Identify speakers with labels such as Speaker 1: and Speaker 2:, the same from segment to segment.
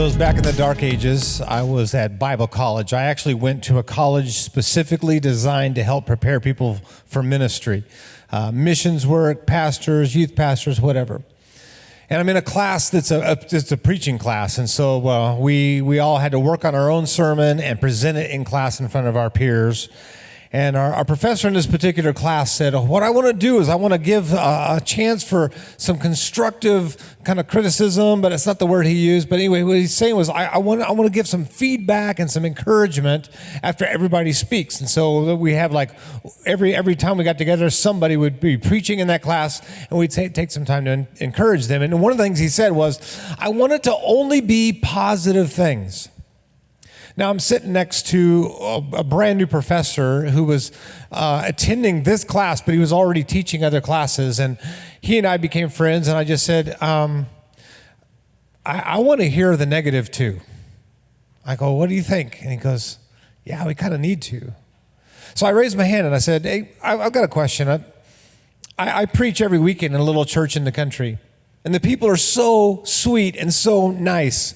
Speaker 1: those back in the dark ages, I was at Bible college. I actually went to a college specifically designed to help prepare people for ministry, missions work, pastors, youth pastors, whatever. And I'm in a class that's it's a preaching class, and so we all had to work on our own sermon and present it in class in front of our peers. And our professor in this particular class said, what I want to do is I want to give a chance for some constructive kind of criticism, but it's not the word he used. But anyway, what he's saying was I want to give some feedback and some encouragement after everybody speaks. And so we have like every time we got together, somebody would be preaching in that class, and we'd take some time to encourage them. And one of the things he said was, I want it to only be positive things. Now, I'm sitting next to a brand new professor who was attending this class, but he was already teaching other classes. And he and I became friends, and I just said, I want to hear the negative too. I go, what do you think? And he goes, yeah, we kind of need to. So I raised my hand and I said, hey, I've got a question. I preach every weekend in a little church in the country, and the people are so sweet and so nice.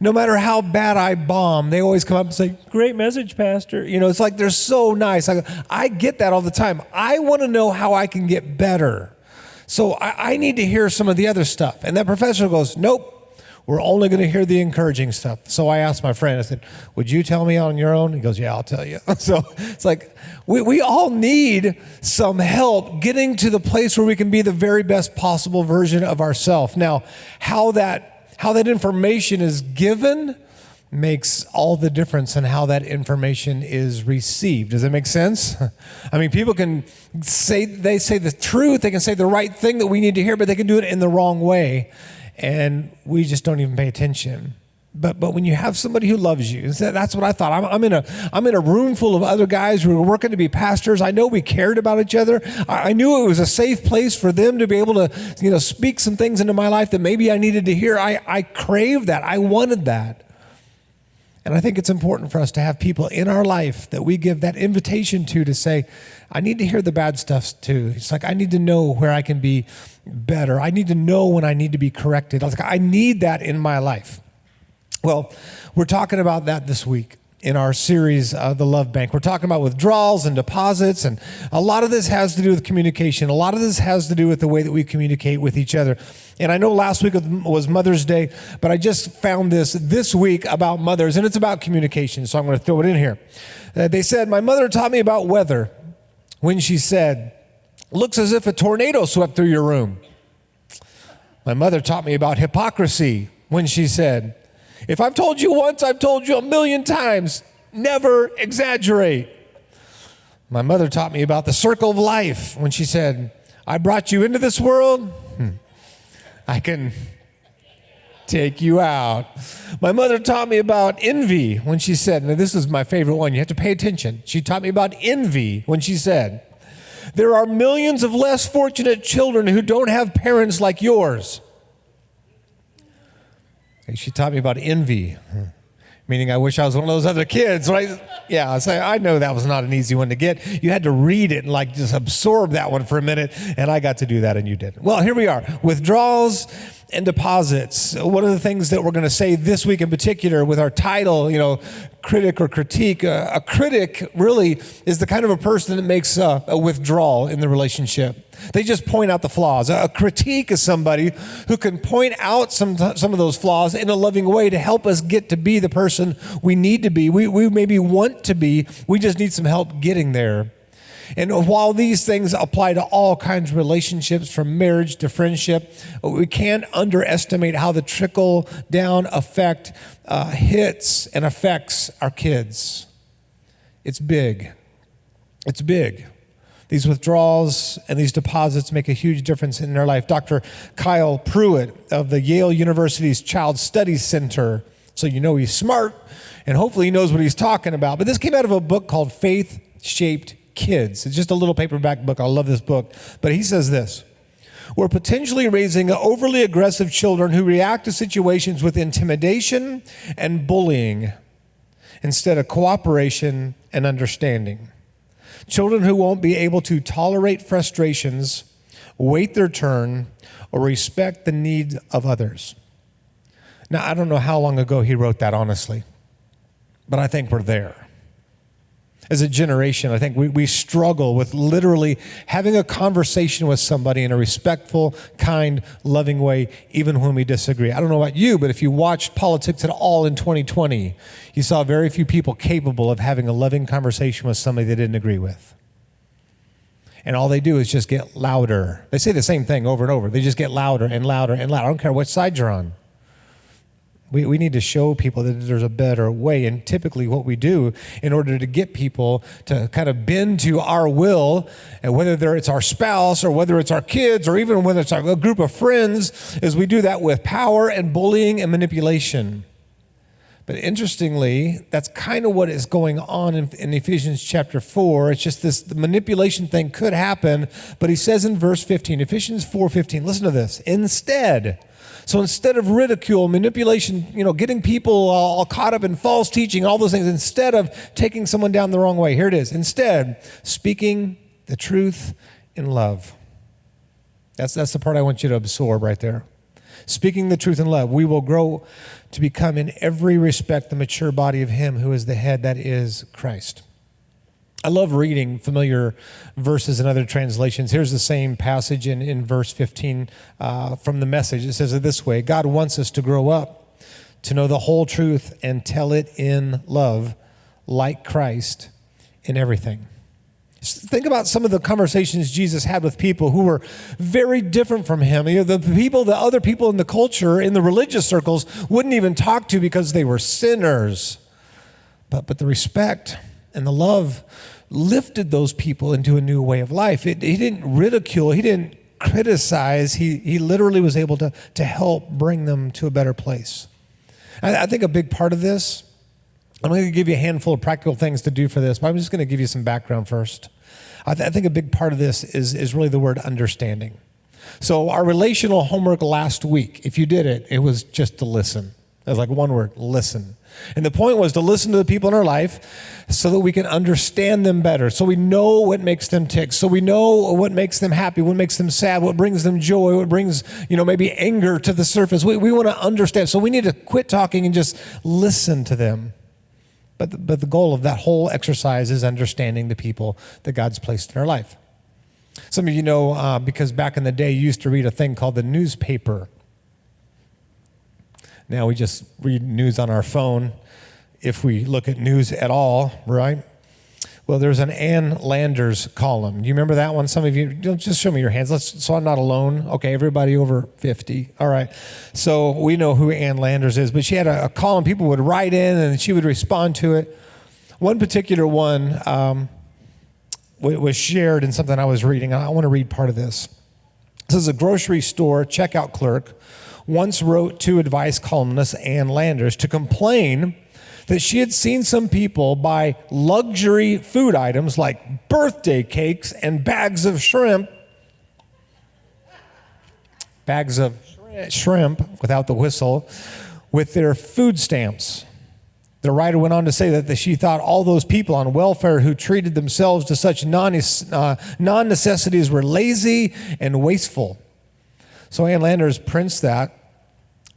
Speaker 1: No matter how bad I bomb, they always come up and say, great message, Pastor. You know, it's like they're so nice. I get that all the time. I want to know how I can get better. So I need to hear some of the other stuff. And that professor goes, nope, we're only going to hear the encouraging stuff. So I asked my friend, I said, would you tell me on your own? He goes, yeah, I'll tell you. So it's like we all need some help getting to the place where we can be the very best possible version of ourselves. Now, how that information is given makes all the difference in how that information is received. Does that make sense? I mean, people can say the truth, they can say the right thing that we need to hear, but they can do it in the wrong way, and we just don't even pay attention. But when you have somebody who loves you, that's what I thought. I'm in a room full of other guys who were working to be pastors. I know we cared about each other. I knew it was a safe place for them to be able to, speak some things into my life that maybe I needed to hear. I craved that. I wanted that. And I think it's important for us to have people in our life that we give that invitation to say, I need to hear the bad stuff too. It's like, I need to know where I can be better. I need to know when I need to be corrected. I need that in my life. Well, we're talking about that this week in our series, The Love Bank. We're talking about withdrawals and deposits, and a lot of this has to do with communication. A lot of this has to do with the way that we communicate with each other. And I know last week was Mother's Day, but I just found this week about mothers, and it's about communication, so I'm going to throw it in here. They said, my mother taught me about weather when she said, looks as if a tornado swept through your room. My mother taught me about hypocrisy when she said, if I've told you once, I've told you 1,000,000 times. Never exaggerate. My mother taught me about the circle of life when she said, I brought you into this world. I can take you out. My mother taught me about envy when she said, now this is my favorite one. You have to pay attention. She taught me about envy when she said, there are millions of less fortunate children who don't have parents like yours. She taught me about envy, meaning I wish I was one of those other kids, right? Yeah, so I know that was not an easy one to get. You had to read it and just absorb that one for a minute, and I got to do that, and you didn't. Well, here we are, withdrawals and deposits. One of the things that we're going to say this week in particular with our title, critic or critique. A critic really is the kind of a person that makes a withdrawal in the relationship. They just point out the flaws. A critique is somebody who can point out some of those flaws in a loving way to help us get to be the person we need to be. We maybe want to be. We just need some help getting there. And while these things apply to all kinds of relationships, from marriage to friendship, we can't underestimate how the trickle-down effect hits and affects our kids. It's big. It's big. These withdrawals and these deposits make a huge difference in their life. Dr. Kyle Pruitt of the Yale University's Child Studies Center, so you know he's smart, and hopefully he knows what he's talking about. But this came out of a book called Faith-Shaped Kids. It's just a little paperback book. I love this book. But he says this, we're potentially raising overly aggressive children who react to situations with intimidation and bullying instead of cooperation and understanding. Children who won't be able to tolerate frustrations, wait their turn, or respect the needs of others. Now, I don't know how long ago he wrote that, honestly, but I think we're there. As a generation, I think we struggle with literally having a conversation with somebody in a respectful, kind, loving way, even when we disagree. I don't know about you, but if you watched politics at all in 2020, you saw very few people capable of having a loving conversation with somebody they didn't agree with. And all they do is just get louder. They say the same thing over and over. They just get louder and louder and louder. I don't care what side you're on. We need to show people that there's a better way. And typically what we do in order to get people to kind of bend to our will, and whether it's our spouse or whether it's our kids or even whether it's a group of friends, is we do that with power and bullying and manipulation. But interestingly, that's kind of what is going on in Ephesians chapter 4. It's just the manipulation thing could happen. But he says in verse 15, Ephesians 4:15, listen to this. Instead of ridicule, manipulation, getting people all caught up in false teaching, all those things, instead of taking someone down the wrong way, here it is. Instead, speaking the truth in love. That's the part I want you to absorb right there. Speaking the truth in love, we will grow to become in every respect the mature body of him who is the head, that is Christ. I love reading familiar verses in other translations. Here's the same passage in verse 15 from the Message. It says it this way: God wants us to grow up, to know the whole truth and tell it in love, like Christ in everything. Just think about some of the conversations Jesus had with people who were very different from him. The other people in the culture, in the religious circles, wouldn't even talk to because they were sinners. But the respect and the love lifted those people into a new way of life. He didn't ridicule. He didn't criticize. He literally was able to help bring them to a better place. I think a big part of this, I'm going to give you a handful of practical things to do for this, but I'm just going to give you some background first. I think a big part of this is really the word understanding. So our relational homework last week, if you did it, it was just to listen. It was like one word, listen. And the point was to listen to the people in our life so that we can understand them better, so we know what makes them tick, so we know what makes them happy, what makes them sad, what brings them joy, what brings, maybe anger to the surface. We want to understand. So we need to quit talking and just listen to them. But the goal of that whole exercise is understanding the people that God's placed in our life. Some of you know, because back in the day, you used to read a thing called the newspaper. Now we just read news on our phone, if we look at news at all, right? Well, there's an Ann Landers column. You remember that one? Some of you, just show me your hands. So I'm not alone. Okay, everybody over 50. All right. So we know who Ann Landers is, but she had a column. People would write in and she would respond to it. One particular one was shared in something I was reading. I want to read part of this. This is a grocery store checkout clerk once wrote to advice columnist Ann Landers to complain that she had seen some people buy luxury food items like birthday cakes and bags of shrimp without the whistle, with their food stamps. The writer went on to say that she thought all those people on welfare who treated themselves to such non-necessities were lazy and wasteful. So Ann Landers prints that,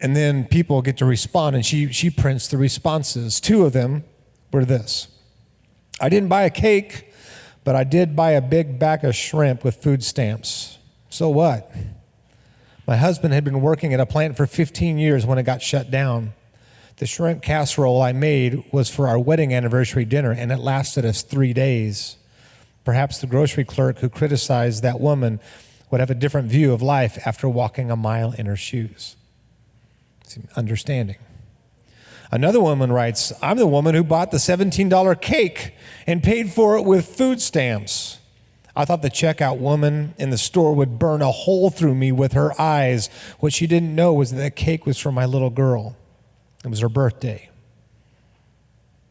Speaker 1: and then people get to respond, and she prints the responses. Two of them were this: I didn't buy a cake, but I did buy a big bag of shrimp with food stamps. So what? My husband had been working at a plant for 15 years when it got shut down. The shrimp casserole I made was for our wedding anniversary dinner, and it lasted us 3 days. Perhaps the grocery clerk who criticized that woman would have a different view of life after walking a mile in her shoes. Understanding. Another woman writes, I'm the woman who bought the $17 cake and paid for it with food stamps. I thought the checkout woman in the store would burn a hole through me with her eyes. What she didn't know was that the cake was for my little girl. It was her birthday.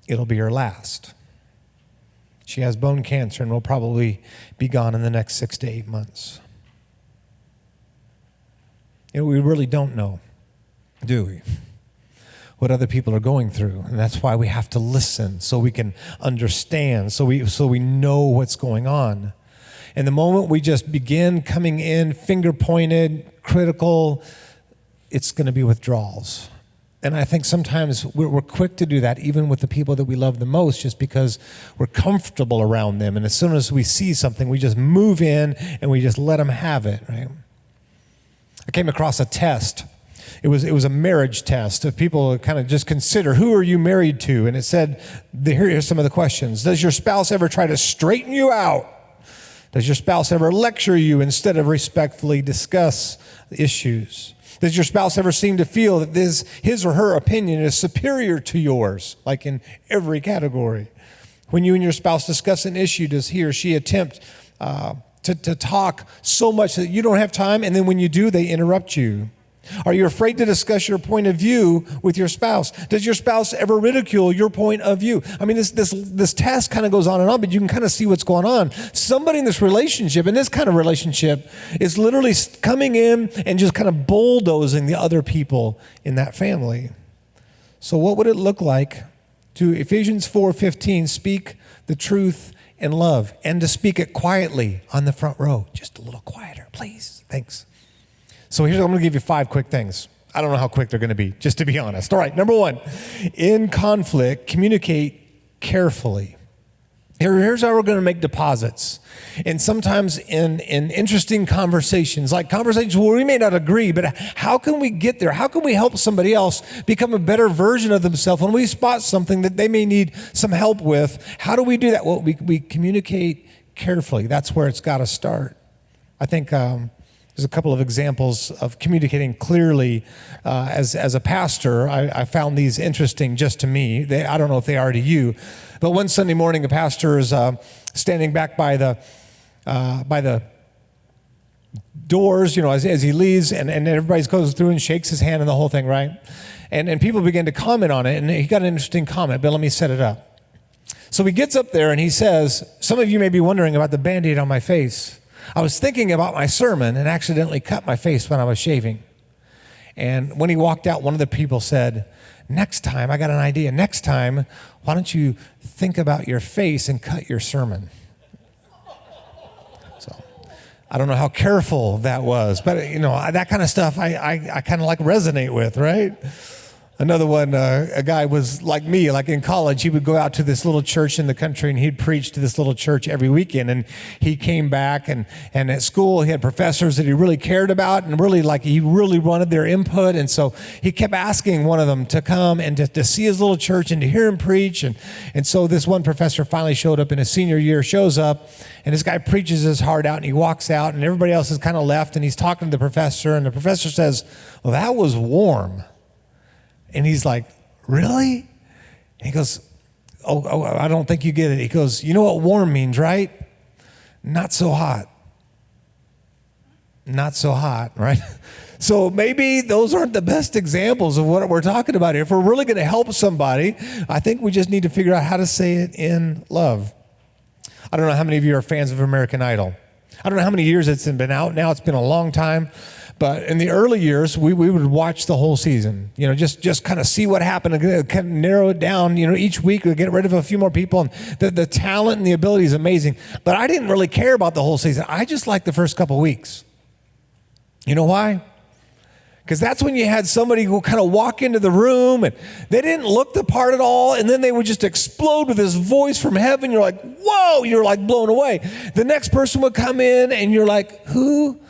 Speaker 1: It'll be her last. She has bone cancer and will probably be gone in the next 6 to 8 months. We really don't know, do we, what other people are going through? And that's why we have to listen, so we can understand, so we know what's going on. And the moment we just begin coming in finger-pointed, critical, it's going to be withdrawals. And I think sometimes we're quick to do that, even with the people that we love the most, just because we're comfortable around them. And as soon as we see something, we just move in and we just let them have it, right? I came across a test. It was a marriage test of people kind of just consider, who are you married to? And it said, here's some of the questions. Does your spouse ever try to straighten you out? Does your spouse ever lecture you instead of respectfully discuss the issues? Does your spouse ever seem to feel that his or her opinion is superior to yours, like in every category? When you and your spouse discuss an issue, does he or she attempt to talk so much that you don't have time, and then when you do, they interrupt you? Are you afraid to discuss your point of view with your spouse? Does your spouse ever ridicule your point of view? I mean, this task kind of goes on and on, but you can kind of see what's going on. Somebody in this relationship, in this kind of relationship, is literally coming in and just kind of bulldozing the other people in that family. So what would it look like to, Ephesians 4:15, speak the truth in love, and to speak it quietly on the front row? Just a little quieter, please. Thanks. So I'm going to give you 5 quick things. I don't know how quick they're going to be, just to be honest. All right, number 1, in conflict, communicate carefully. Here's how we're going to make deposits. And sometimes in interesting conversations, like conversations where we may not agree, but how can we get there? How can we help somebody else become a better version of themselves when we spot something that they may need some help with? How do we do that? Well, we communicate carefully. That's where it's got to start. I think there's a couple of examples of communicating clearly. As a pastor, I found these interesting just to me. I don't know if they are to you, but one Sunday morning, a pastor is standing back by the doors, as he leaves, and everybody goes through and shakes his hand and the whole thing, right? And people begin to comment on it, and he got an interesting comment, but let me set it up. So he gets up there and he says, some of you may be wondering about the Band-Aid on my face. I was thinking about my sermon and accidentally cut my face when I was shaving. And when he walked out, one of the people said, next time, I got an idea. Next time, why don't you think about your face and cut your sermon? So I don't know how careful that was, but that kind of stuff I kind of like resonate with, right? Another one, a guy was like me, like in college, he would go out to this little church in the country and he'd preach to this little church every weekend. And he came back and at school he had professors that he really cared about and he really wanted their input. And so he kept asking one of them to come and to see his little church and to hear him preach. And so this one professor finally showed up in his senior year, shows up, and this guy preaches his heart out and he walks out and everybody else is kind of left and he's talking to the professor and the professor says, well, that was warm. And he's like, really? And he goes, oh, I don't think you get it. He goes, you know what warm means, right? Not so hot. Not so hot, right? So maybe those aren't the best examples of what we're talking about here. If we're really going to help somebody, I think we just need to figure out how to say it in love. I don't know how many of you are fans of American Idol. I don't know how many years it's been out now. It's been a long time. But in the early years, we would watch the whole season, just kind of see what happened and kind of narrow it down. Each week we'd get rid of a few more people, and the talent and the ability is amazing. But I didn't really care about the whole season. I just liked the first couple weeks. You know why? Because that's when you had somebody who kind of walk into the room and they didn't look the part at all, and then they would just explode with this voice from heaven. You're like, whoa, you're like blown away. The next person would come in and you're like, who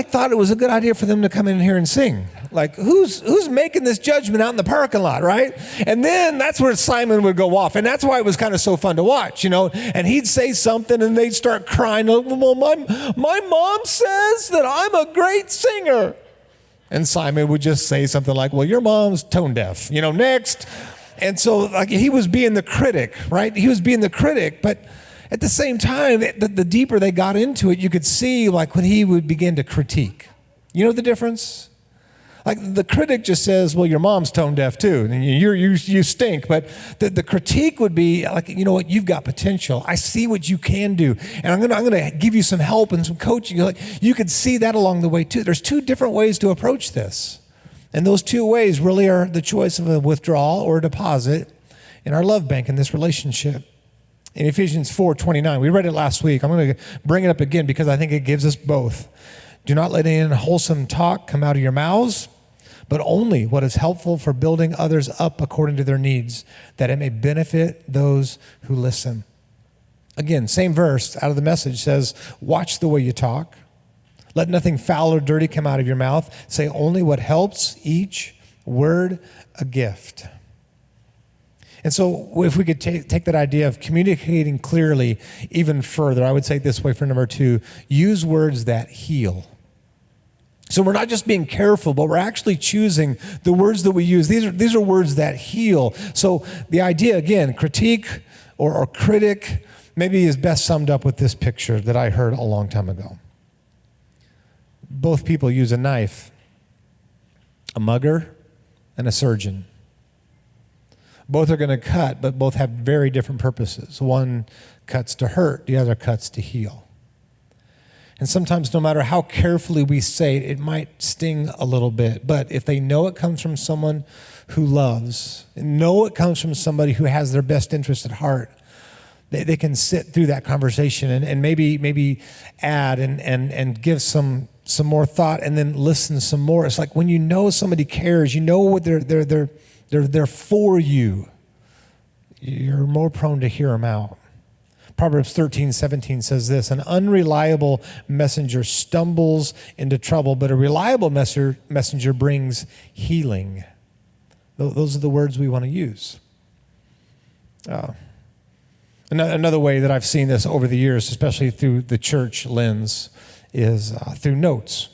Speaker 1: thought it was a good idea for them to come in here and sing? Like, who's making this judgment out in the parking lot, right? And then that's where Simon would go off. And that's why it was kind of so fun to watch, And he'd say something and they'd start crying. Well, my mom says that I'm a great singer. And Simon would just say something like, well, your mom's tone deaf, next. And so he was being the critic, right? He was being the critic, but at the same time, the deeper they got into it, you could see when he would begin to critique. You know the difference? Like the critic just says, well, your mom's tone deaf too, and you stink. But the critique would be like, you know what, you've got potential. I see what you can do, and I'm gonna give you some help and some coaching. You could see that along the way too. There's 2 different ways to approach this, and those 2 ways really are the choice of a withdrawal or a deposit in our love bank in this relationship. In Ephesians 4:29, we read it last week. I'm going to bring it up again because I think it gives us both. Do not let any unwholesome talk come out of your mouths, but only what is helpful for building others up according to their needs, that it may benefit those who listen. Again, same verse out of the Message says, watch the way you talk. Let nothing foul or dirty come out of your mouth. Say only what helps, each word a gift. And so if we could take that idea of communicating clearly even further, I would say it this way for number 2, use words that heal. So we're not just being careful, but we're actually choosing the words that we use. These are words that heal. So the idea, again, critique or critic, maybe is best summed up with this picture that I heard a long time ago. Both people use a knife, a mugger and a surgeon. Both are going to cut, but both have very different purposes. One cuts to hurt, the other cuts to heal. And sometimes no matter how carefully we say it, it might sting a little bit. But if they know it comes from someone who loves, know it comes from somebody who has their best interest at heart, they can sit through that conversation and maybe add and give some more thought and then listen some more. It's like when you know somebody cares, you know what they're for you, you're more prone to hear them out. Proverbs 13:17 says this, an unreliable messenger stumbles into trouble, but a reliable messenger brings healing. Those are the words we want to use. Another way that I've seen this over the years, especially through the church lens, is through notes.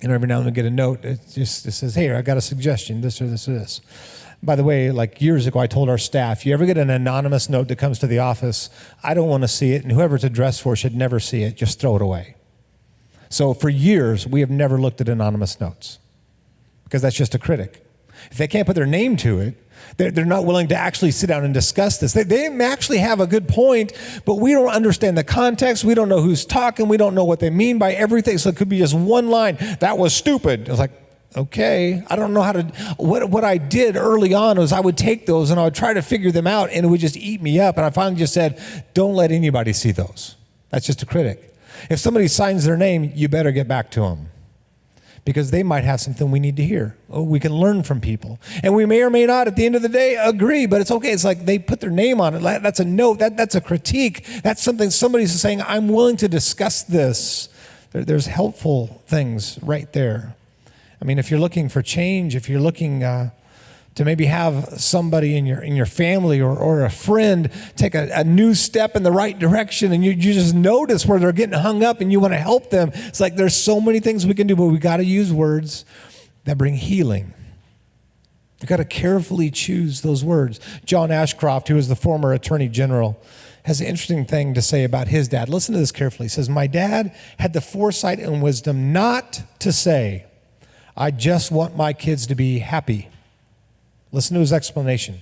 Speaker 1: And every now and then I get a note, it says, hey, I got a suggestion, this or this or this. By the way, like years ago, I told our staff, you ever get an anonymous note that comes to the office, I don't want to see it, and whoever it's addressed for should never see it, just throw it away. So for years, we have never looked at anonymous notes because that's just a critic. If they can't put their name to it, they're not willing to actually sit down and discuss this. They may actually have a good point, but we don't understand the context. We don't know who's talking. We don't know what they mean by everything. So it could be just one line. That was stupid. I was like, okay, I don't know how to, what I did early on was I would take those and I would try to figure them out and it would just eat me up. And I finally just said, don't let anybody see those. That's just a critic. If somebody signs their name, you better get back to them, because they might have something we need to hear. Oh, we can learn from people. And we may or may not, at the end of the day, agree, but it's okay. It's like they put their name on it. That's a note. That's a critique. That's something somebody's saying, I'm willing to discuss this. There's helpful things right there. I mean, if you're looking for change, if you're looking to maybe have somebody in your family or a friend take a new step in the right direction, and you just notice where they're getting hung up and you want to help them, it's like there's so many things we can do, but we got to use words that bring healing. You've got to carefully choose those words. John Ashcroft, who is the former Attorney General, has an interesting thing to say about his dad. Listen to this carefully. He says, my dad had the foresight and wisdom not to say, I just want my kids to be happy. Listen to his explanation.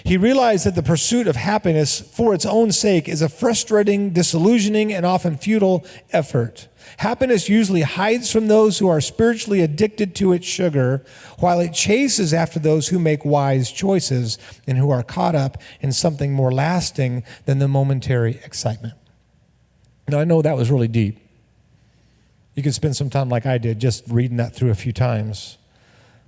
Speaker 1: He realized that the pursuit of happiness for its own sake is a frustrating, disillusioning, and often futile effort. Happiness usually hides from those who are spiritually addicted to its sugar, while it chases after those who make wise choices and who are caught up in something more lasting than the momentary excitement. Now, I know that was really deep. You could spend some time like I did just reading that through a few times.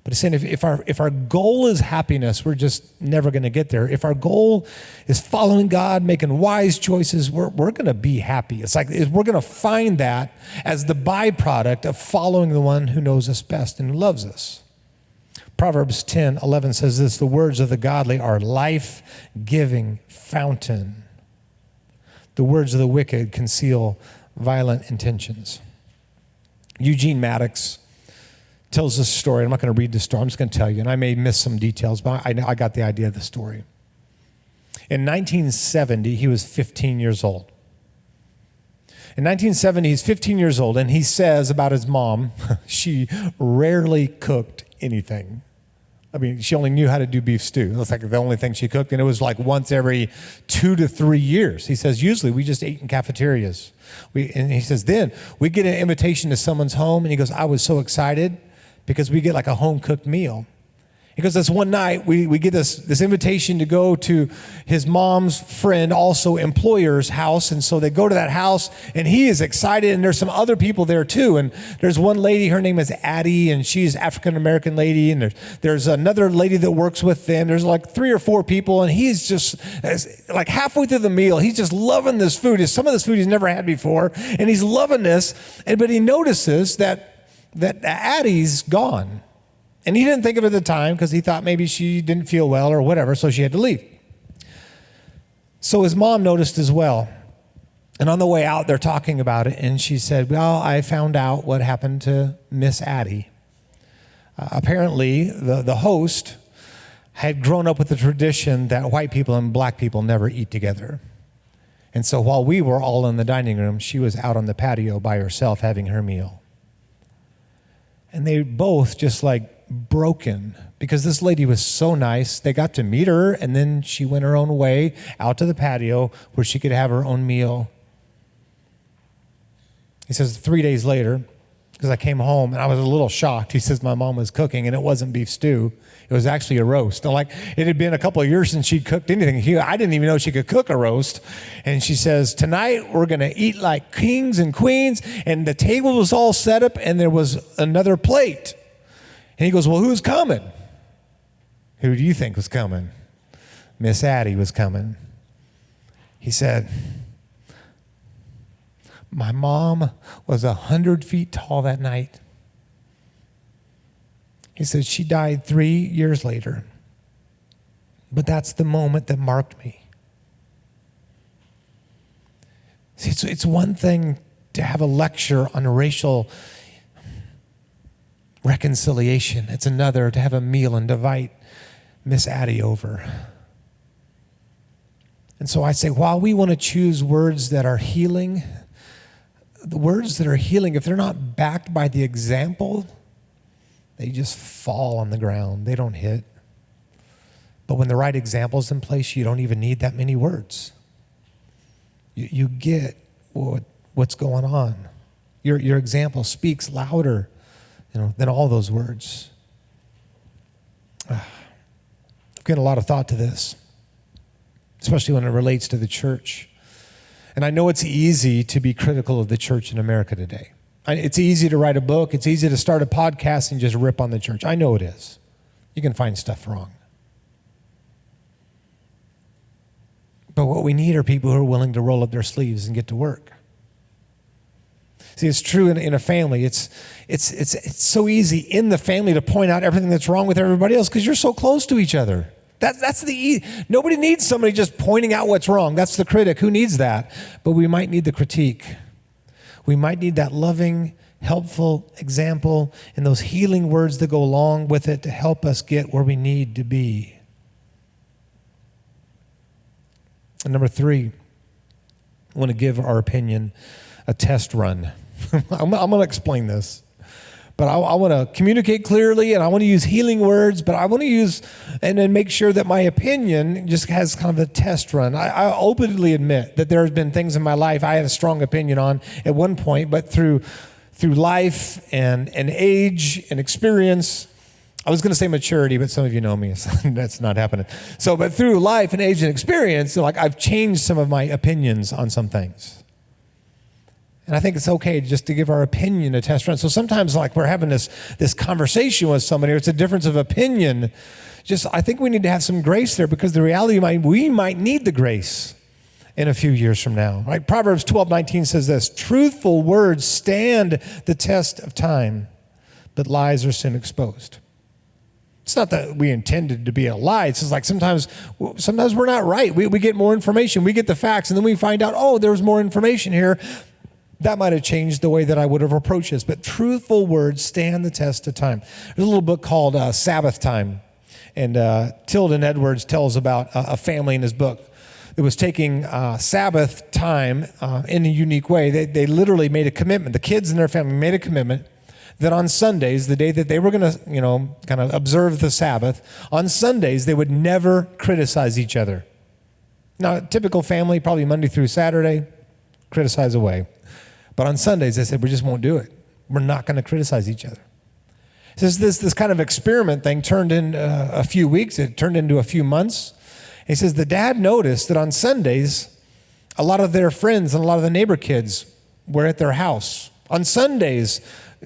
Speaker 1: But it's saying if our goal is happiness, we're just never going to get there. If our goal is following God, making wise choices, we're going to be happy. It's like we're going to find that as the byproduct of following the one who knows us best and who loves us. Proverbs 10:11 says this, the words of the godly are life-giving fountain. The words of the wicked conceal violent intentions. Eugene Maddox tells this story. I'm not going to read the story. I'm just going to tell you, and I may miss some details, but I got the idea of the story. In 1970, he was 15 years old. In 1970, he's 15 years old, and he says about his mom, she rarely cooked anything. I mean, she only knew how to do beef stew. It was like the only thing she cooked, and it was like once every 2 to 3 years. He says, usually we just ate in cafeterias. And he says, then we get an invitation to someone's home, and he goes, I was so excited because we get like a home-cooked meal. Because this one night, we get this invitation to go to his mom's friend, also employer's house. And so they go to that house, and he is excited, and there's some other people there too. And there's one lady, her name is Addie, and she's African-American lady. And there's another lady that works with them. There's like 3 or 4 people, and he's just like halfway through the meal. He's just loving this food. Some of this food he's never had before, and he's loving this. But he notices that Addie's gone. And he didn't think of it at the time because he thought maybe she didn't feel well or whatever, so she had to leave. So his mom noticed as well. And on the way out, they're talking about it, and she said, well, I found out what happened to Miss Addie. Apparently, the host had grown up with the tradition that white people and black people never eat together. And so while we were all in the dining room, she was out on the patio by herself having her meal. And they both just like broken because this lady was so nice. They got to meet her, and then she went her own way out to the patio where she could have her own meal. He says 3 days later, because I came home and I was a little shocked. He says my mom was cooking, and it wasn't beef stew. It was actually a roast. And like it had been a couple of years since she'd cooked anything. I didn't even know she could cook a roast. And she says, tonight we're going to eat like kings and queens. And the table was all set up, and there was another plate. And he goes, well, who's coming? Who do you think was coming? Miss Addie was coming. He said, my mom was 100 feet tall that night. He said she died 3 years later. But that's the moment that marked me. See, it's one thing to have a lecture on racial reconciliation. It's another to have a meal and invite Miss Addie over. And so I say, while we want to choose words that are healing, the words that are healing, if they're not backed by the example, they just fall on the ground. They don't hit. But when the right example is in place, you don't even need that many words. You get what's going on. Your example speaks louder, than all those words. I've given a lot of thought to this, especially when it relates to the church. And I know it's easy to be critical of the church in America today. It's easy to write a book. It's easy to start a podcast and just rip on the church. I know it is. You can find stuff wrong. But what we need are people who are willing to roll up their sleeves and get to work. See, it's true in a family. It's so easy in the family to point out everything that's wrong with everybody else because you're so close to each other. That's nobody needs somebody just pointing out what's wrong. That's the critic. Who needs that? But we might need the critique. We might need that loving, helpful example and those healing words that go along with it to help us get where we need to be. And number 3, I want to give our opinion a test run. I'm going to explain this. But I want to communicate clearly, and I want to use healing words, but I want to use and then make sure that my opinion just has kind of a test run. I openly admit that there have been things in my life I had a strong opinion on at one point, but through life and age and experience, I was going to say maturity, but some of you know me, so that's not happening. But through life and age and experience, I've changed some of my opinions on some things. And I think it's okay just to give our opinion a test run. So sometimes we're having this conversation with somebody, or it's a difference of opinion. I think we need to have some grace there because the reality we might need the grace in a few years from now. Right? Proverbs 12:19 says this, truthful words stand the test of time, but lies are soon exposed. It's not that we intended to be a lie. It's just sometimes we're not right. We get more information. We get the facts, and then we find out, there's more information here. That might have changed the way that I would have approached this. But truthful words stand the test of time. There's a little book called Sabbath Time. And Tilden Edwards tells about a family in his book that was taking Sabbath time in a unique way. They literally made a commitment. The kids in their family made a commitment that on Sundays, the day that they were going to, kind of observe the Sabbath, on Sundays, they would never criticize each other. Now, a typical family, probably Monday through Saturday, criticize away. But on Sundays, they said, we just won't do it. We're not going to criticize each other. This kind of experiment thing turned in a few weeks. It turned into a few months. He says the dad noticed that on Sundays, a lot of their friends and a lot of the neighbor kids were at their house. On Sundays,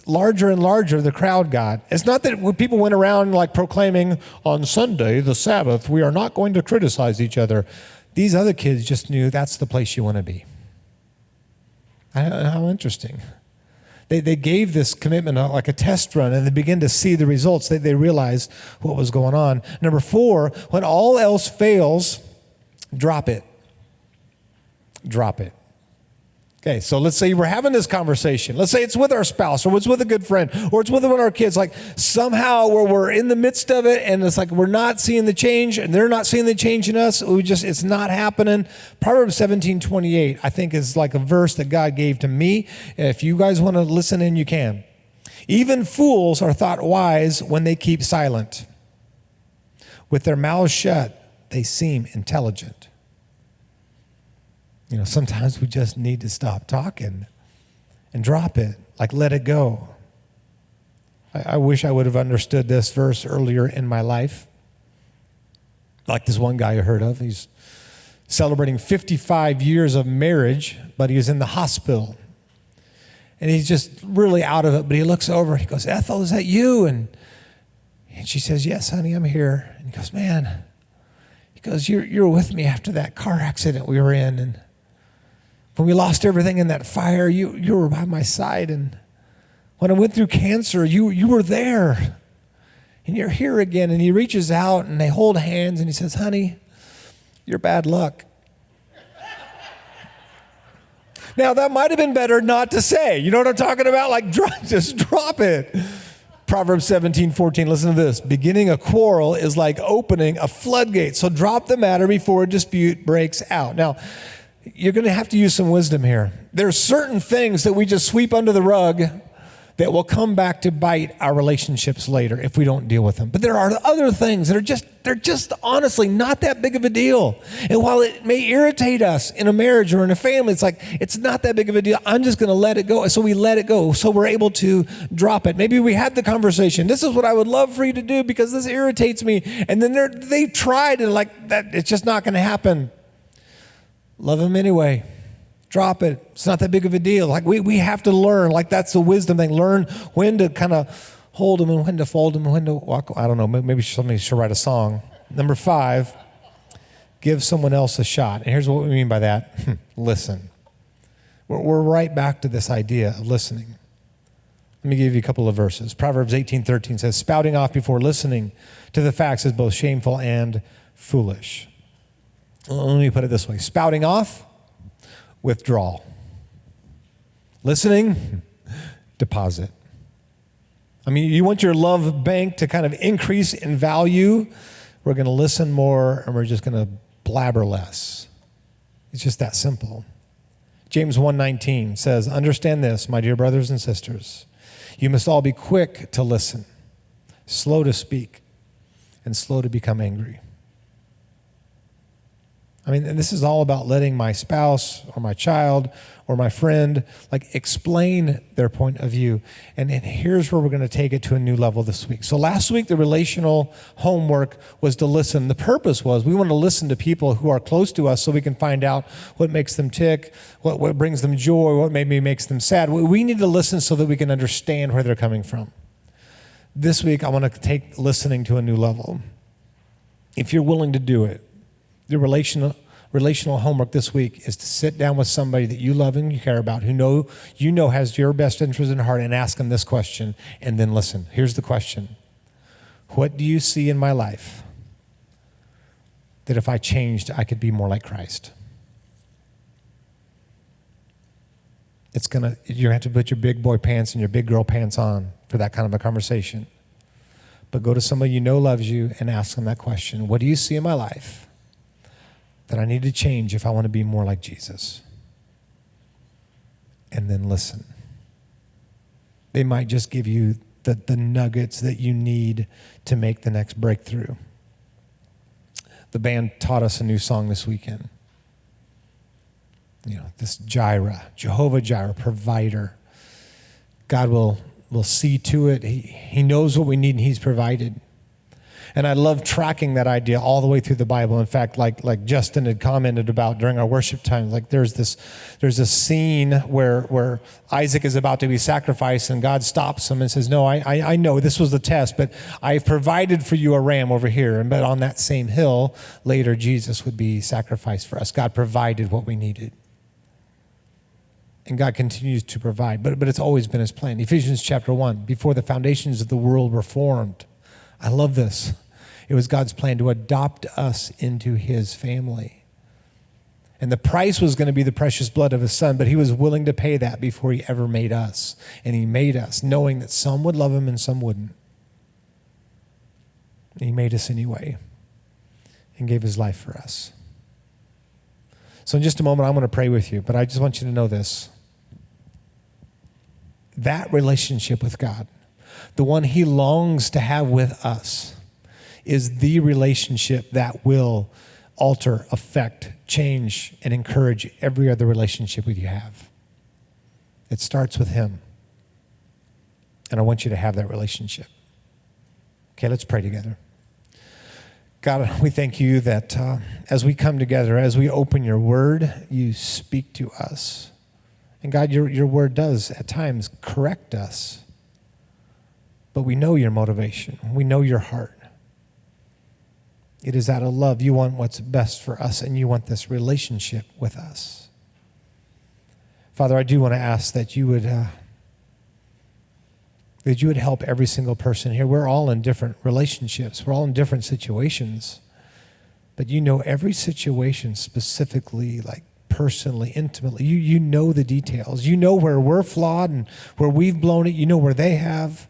Speaker 1: larger and larger the crowd got. It's not that people went around like proclaiming, on Sunday, the Sabbath, we are not going to criticize each other. These other kids just knew that's the place you want to be. How interesting. They gave this commitment like a test run, and they began to see the results. They realized what was going on. Number 4, when all else fails, drop it. Drop it. Okay, so let's say we're having this conversation. Let's say it's with our spouse, or it's with a good friend, or it's with one of our kids. Like somehow we're in the midst of it, and it's like we're not seeing the change, and they're not seeing the change in us. It's not happening. Proverbs 17:28, I think, is like a verse that God gave to me. If you guys want to listen in, you can. Even fools are thought wise when they keep silent. With their mouths shut, they seem intelligent. Sometimes we just need to stop talking and drop it, like let it go. I wish I would have understood this verse earlier in my life. Like this one guy I heard of, he's celebrating 55 years of marriage, but he was in the hospital. And he's just really out of it, but he looks over and he goes, Ethel, is that you? And she says, yes, honey, I'm here. And he goes, man, you were with me after that car accident we were in, and when we lost everything in that fire, you were by my side. And when I went through cancer, you were there. And you're here again. And he reaches out and they hold hands and he says, honey, you're bad luck. Now, that might have been better not to say. You know what I'm talking about? Like, just drop it. Proverbs 17:14, listen to this. Beginning a quarrel is like opening a floodgate. So drop the matter before a dispute breaks out. Now, you're going to have to use some wisdom here. There are certain things that we just sweep under the rug that will come back to bite our relationships later if we don't deal with them. But there are other things that they're just honestly not that big of a deal. And while it may irritate us in a marriage or in a family, it's like, it's not that big of a deal. I'm just going to let it go. So we let it go. So we're able to drop it. Maybe we had the conversation. This is what I would love for you to do because this irritates me. And then they've tried and like that, it's just not going to happen. Love them anyway. Drop it. It's not that big of a deal. Like we have to learn. Like that's the wisdom thing. Learn when to kind of hold them and when to fold them and when to walk. I don't know. Maybe somebody should write a song. Number 5, give someone else a shot. And here's what we mean by that. Listen. We're right back to this idea of listening. Let me give you a couple of verses. Proverbs 18:13 says, spouting off before listening to the facts is both shameful and foolish. Let me put it this way. Spouting off, withdrawal. Listening, deposit. I mean, you want your love bank to kind of increase in value, we're going to listen more and we're just going to blabber less. It's just that simple. James 1:19 says, understand this, my dear brothers and sisters. You must all be quick to listen, slow to speak, and slow to become angry. I mean, and this is all about letting my spouse or my child or my friend explain their point of view. And here's where we're going to take it to a new level this week. So last week, the relational homework was to listen. The purpose was we want to listen to people who are close to us so we can find out what makes them tick, what brings them joy, what maybe makes them sad. We need to listen so that we can understand where they're coming from. This week, I want to take listening to a new level. If you're willing to do it, the relational homework this week is to sit down with somebody that you love and you care about, who you know has your best interest in heart, and ask them this question, and then listen. Here's the question. What do you see in my life that if I changed, I could be more like Christ? You're going to have to put your big boy pants and your big girl pants on for that kind of a conversation. But go to somebody you know loves you and ask them that question. What do you see in my life that I need to change if I want to be more like Jesus? And then listen. They might just give you the nuggets that you need to make the next breakthrough. The band taught us a new song this weekend. This Jireh, Jehovah Jireh, provider. God will will see to it. He knows what we need, and he's provided. And I love tracking that idea all the way through the Bible. In fact, like Justin had commented about during our worship time, like there's a scene where Isaac is about to be sacrificed, and God stops him and says, no, I know this was the test, but I've provided for you a ram over here. But on that same hill, later Jesus would be sacrificed for us. God provided what we needed. And God continues to provide, but it's always been his plan. Ephesians chapter 1, before the foundations of the world were formed. I love this. It was God's plan to adopt us into his family. And the price was going to be the precious blood of his son, but he was willing to pay that before he ever made us. And he made us knowing that some would love him and some wouldn't. He made us anyway and gave his life for us. So in just a moment, I'm going to pray with you, but I just want you to know this. That relationship with God, the one he longs to have with us, is the relationship that will alter, affect, change, and encourage every other relationship that you have. It starts with him. And I want you to have that relationship. Okay, let's pray together. God, we thank you that as we come together, as we open your word, you speak to us. And God, your word does at times correct us. But we know your motivation. We know your heart. It is out of love. You want what's best for us, and you want this relationship with us. Father, I do want to ask that you would help every single person here. We're all in different relationships. We're all in different situations. But you know every situation specifically, like personally, intimately. You know the details. You know where we're flawed and where we've blown it. You know where they have.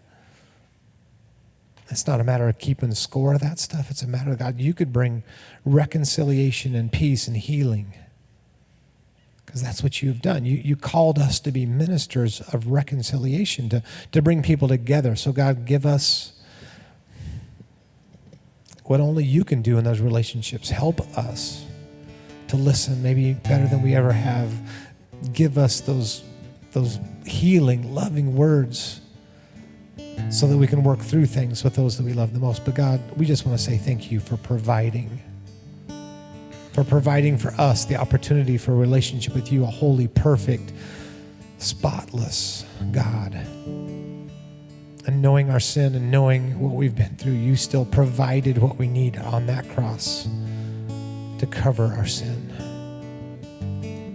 Speaker 1: It's not a matter of keeping score of that stuff. It's a matter of, God, you could bring reconciliation and peace and healing. Because that's what you've done. You called us to be ministers of reconciliation, to bring people together. So God, give us what only you can do in those relationships. Help us to listen maybe better than we ever have. Give us those healing, loving words so that we can work through things with those that we love the most. But God, we just want to say thank you for providing for us the opportunity for a relationship with you, a holy, perfect, spotless God. And knowing our sin and knowing what we've been through, you still provided what we need on that cross to cover our sin.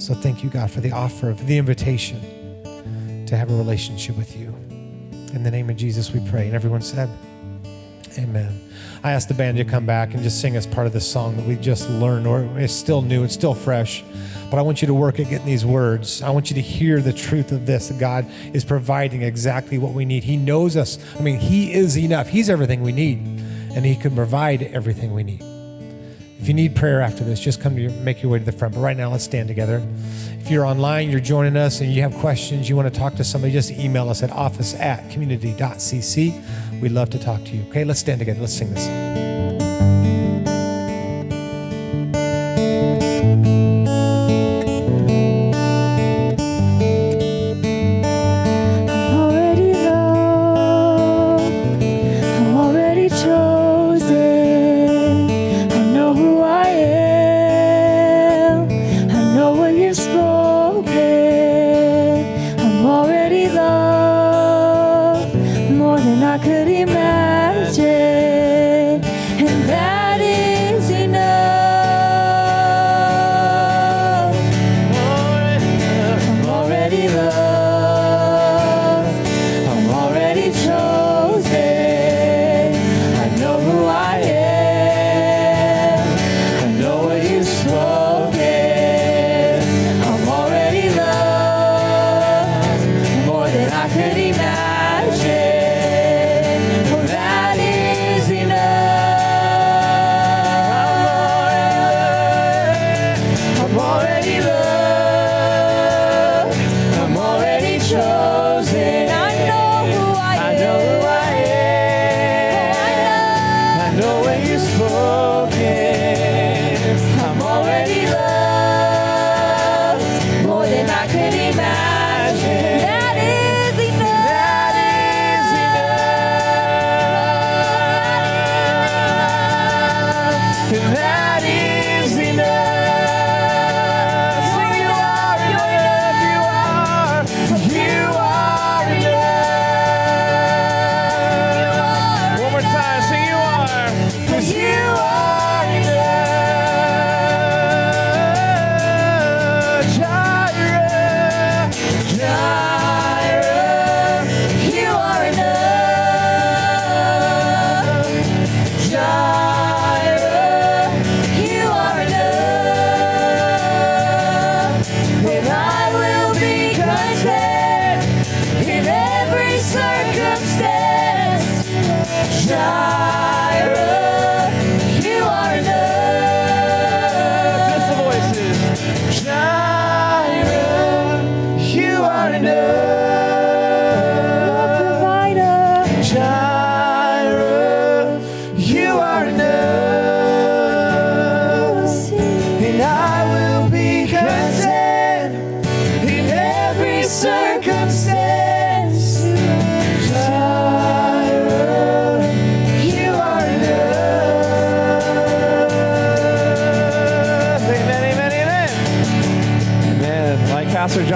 Speaker 1: So thank you, God, for the offer of the invitation to have a relationship with you. In the name of Jesus we pray. And everyone said, amen. I asked the band to come back and just sing us part of this song that we just learned, or it's still new, it's still fresh. But I want you to work at getting these words. I want you to hear the truth of this, that God is providing exactly what we need. He knows us. I mean, he is enough. He's everything we need, and he can provide everything we need. If you need prayer after this, just make your way to the front. But right now, let's stand together. If you're online, you're joining us, and you have questions, you want to talk to somebody, just email us at office@community.cc. We'd love to talk to you. Okay, let's stand together. Let's sing this song.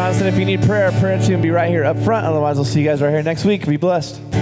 Speaker 2: Jonathan. If you need prayer, prayer team will be right here up front. Otherwise, I'll see you guys right here next week. Be blessed.